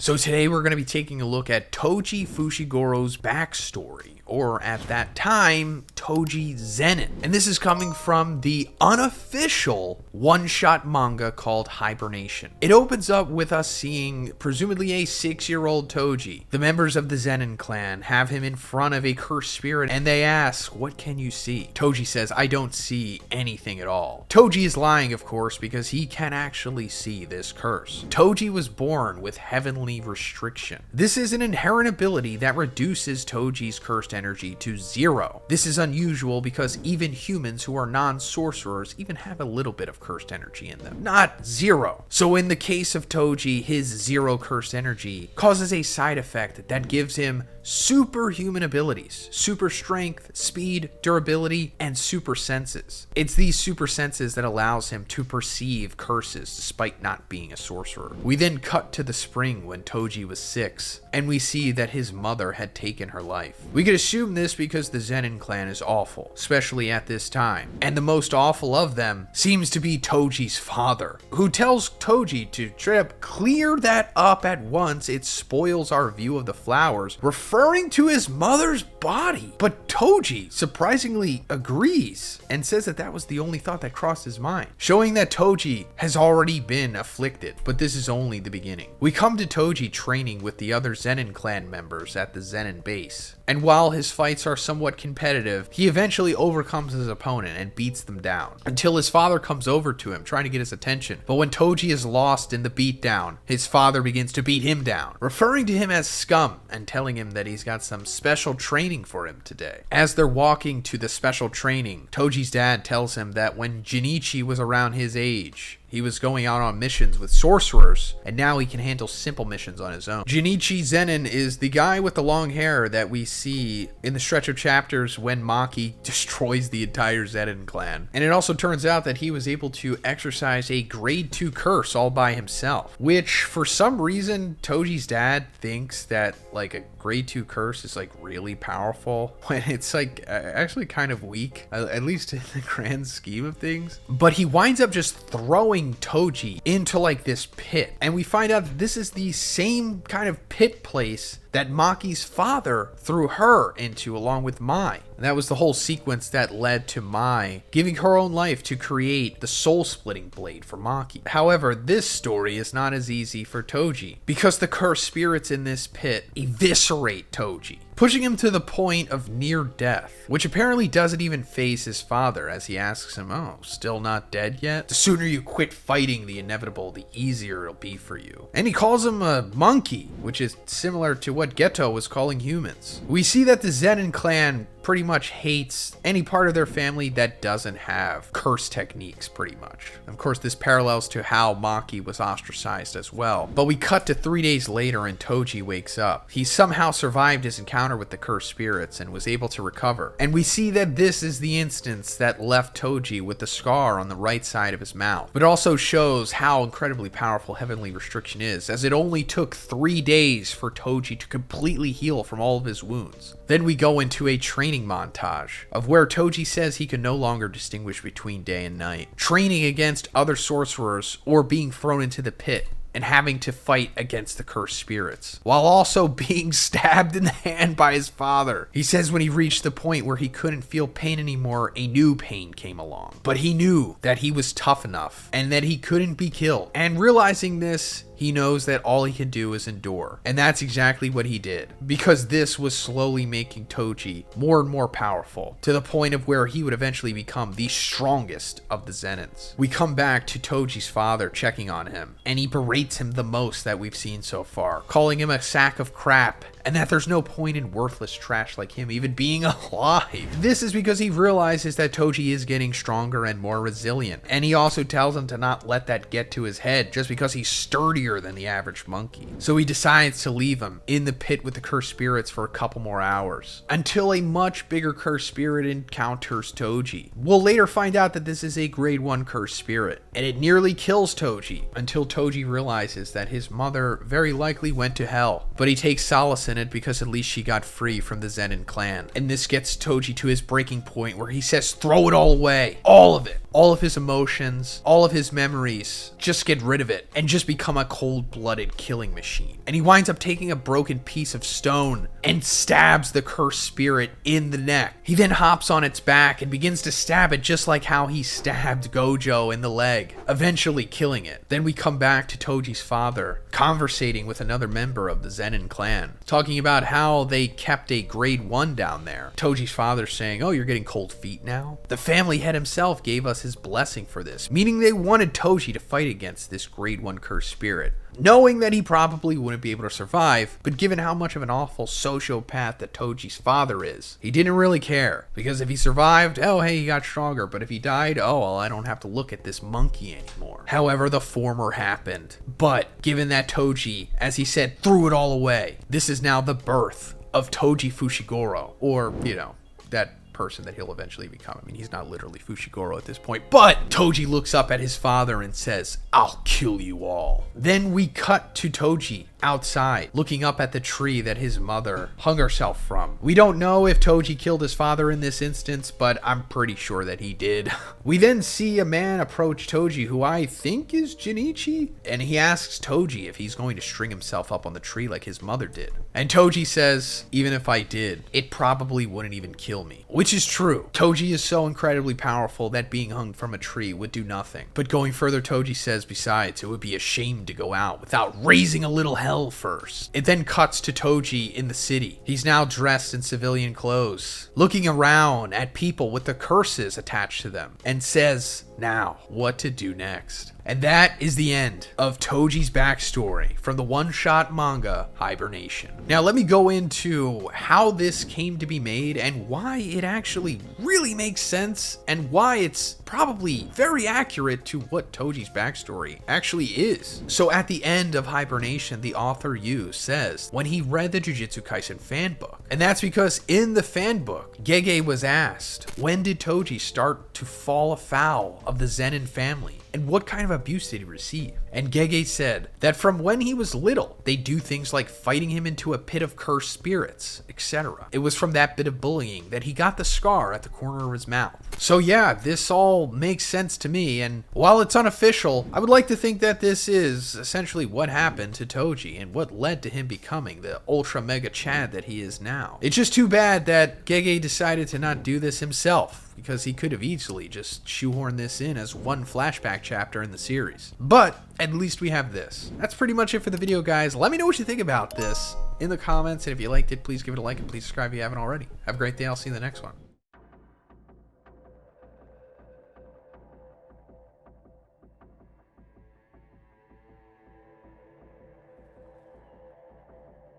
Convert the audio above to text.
So today we're going to be taking a look at Toji Fushiguro's backstory, or at that time, Toji Zenin. And this is coming from the unofficial one-shot manga called Hibernation. It opens up with us seeing presumably a 6-year-old Toji. The members of the Zenin clan have him in front of a cursed spirit and they ask, "What can you see?" Toji says, "I don't see anything at all." Toji is lying, of course, because he can actually see this curse. Toji was born with heavenly restriction. This is an inherent ability that reduces Toji's cursed energy to 0. This is unusual because even humans who are non-sorcerers even have a little bit of cursed energy in them, not 0. So in the case of Toji, his 0 cursed energy causes a side effect that gives him superhuman abilities: super strength, speed, durability, and super senses. It's these super senses that allows him to perceive curses despite not being a sorcerer. We then cut to the spring when Toji was 6, and we see that his mother had taken her life. We could assume this because the Zenin clan is awful, especially at this time. And the most awful of them seems to be Toji's father, who tells Toji to straight up clear that up at once. It spoils our view of the flowers, referring to his mother's body. But Toji surprisingly agrees and says that that was the only thought that crossed his mind, showing that Toji has already been afflicted, but this is only the beginning. We come to Toji training with the other Zenin clan members at the Zenin base. And while his fights are somewhat competitive, he eventually overcomes his opponent and beats them down, until his father comes over to him trying to get his attention. But when Toji is lost in the beatdown, his father begins to beat him down, referring to him as scum and telling him that he's got some special training for him today. As they're walking to the special training, Toji's dad tells him that when Junichi was around his age, he was going out on missions with sorcerers, and now he can handle simple missions on his own. Junichi Zenin is the guy with the long hair that we see in the stretch of chapters when Maki destroys the entire Zenin clan. And it also turns out that he was able to exercise a grade 2 curse all by himself, which for some reason Toji's dad thinks that like a grade 2 curse is like really powerful, when it's like actually kind of weak, at least in the grand scheme of things. But he winds up just throwing Toji into like this pit, and we find out that this is the same kind of pit place that Maki's father threw her into along with Mai. And that was the whole sequence that led to Mai giving her own life to create the soul-splitting blade for Maki. However, this story is not as easy for Toji, because the cursed spirits in this pit eviscerate Toji, pushing him to the point of near death, which apparently doesn't even faze his father, as he asks him, "Oh, still not dead yet? The sooner you quit fighting the inevitable, the easier it'll be for you." And he calls him a monkey, which is similar to what Geto was calling humans. We see that the Zenin clan pretty much hates any part of their family that doesn't have curse techniques, pretty much. Of course, this parallels to how Maki was ostracized as well. But we cut to 3 days later and Toji wakes up. He somehow survived his encounter with the cursed spirits and was able to recover. And we see that this is the instance that left Toji with the scar on the right side of his mouth. But it also shows how incredibly powerful heavenly restriction is, as it only took 3 days for Toji to completely heal from all of his wounds. Then we go into a training montage of where Toji says he can no longer distinguish between day and night, training against other sorcerers or being thrown into the pit and having to fight against the cursed spirits, while also being stabbed in the hand by his father. He says when he reached the point where he couldn't feel pain anymore, a new pain came along. But he knew that he was tough enough and that he couldn't be killed. And realizing this, he knows that all he can do is endure. And that's exactly what he did, because this was slowly making Toji more and more powerful, to the point of where he would eventually become the strongest of the Zenins. We come back to Toji's father checking on him, and he berates him the most that we've seen so far, calling him a sack of crap, and that there's no point in worthless trash like him even being alive. This is because he realizes that Toji is getting stronger and more resilient, and he also tells him to not let that get to his head just because he's sturdier than the average monkey. So he decides to leave him in the pit with the cursed spirits for a couple more hours, until a much bigger cursed spirit encounters Toji. We'll later find out that this is a grade 1 cursed spirit, and it nearly kills Toji, until Toji realizes that his mother very likely went to hell. But he takes solace in it because at least she got free from the Zenin clan. And this gets Toji to his breaking point where he says, throw it all away. All of it. All of his emotions, all of his memories. Just get rid of it and just become a cold-blooded killing machine. And he winds up taking a broken piece of stone and stabs the cursed spirit in the neck. He then hops on its back and begins to stab it just like how he stabbed Gojo in the leg, eventually killing it. Then we come back to Toji's father, conversating with another member of the Zhoniin clan, talking about how they kept a grade 1 down there. Toji's father saying, "Oh, you're getting cold feet now? The family head himself gave us his blessing for this," meaning they wanted Toji to fight against this grade 1 cursed spirit, knowing that he probably wouldn't be able to survive, but given how much of an awful sociopath that Toji's father is, he didn't really care, because if he survived, oh hey, he got stronger, but if he died, oh well, I don't have to look at this monkey anymore. However, the former happened, but given that Toji, as he said, threw it all away, this is now the birth of Toji Fushiguro, or, you know, that person that he'll eventually become. I mean, he's not literally Fushiguro at this point, but Toji looks up at his father and says, "I'll kill you all." Then we cut to Toji outside, looking up at the tree that his mother hung herself from. We don't know if Toji killed his father in this instance, but I'm pretty sure that he did. We then see a man approach Toji, who I think is Junichi, and he asks Toji if he's going to string himself up on the tree like his mother did. And Toji says, "Even if I did, it probably wouldn't even kill me," which is true. Toji is so incredibly powerful that being hung from a tree would do nothing. But going further, Toji says, besides, it would be a shame to go out without raising a little hell first. It then cuts to Toji in the city. He's now dressed in civilian clothes, looking around at people with the curses attached to them, and says, "Now, what to do next?" And that is the end of Toji's backstory from the one-shot manga Hibernation. Now let me go into how this came to be made and why it actually really makes sense and why it's probably very accurate to what Toji's backstory actually is. So at the end of Hibernation, the author Yu says when he read the Jujutsu Kaisen fan book, and that's because in the fan book, Gege was asked, when did Toji start to fall afoul of the Zhoniin family? And what kind of abuse did he receive? And Gege said that from when he was little, they do things like fighting him into a pit of cursed spirits, etc. It was from that bit of bullying that he got the scar at the corner of his mouth. So yeah, this all makes sense to me, and while it's unofficial, I would like to think that this is essentially what happened to Toji and what led to him becoming the ultra mega Chad that he is now. It's just too bad that Gege decided to not do this himself, because he could have easily just shoehorned this in as one flashback chapter in the series. But at least we have this. That's pretty much it for the video, guys. Let me know what you think about this in the comments, and if you liked it, please give it a like and please subscribe if you haven't already. Have a great day. I'll see you in the next one.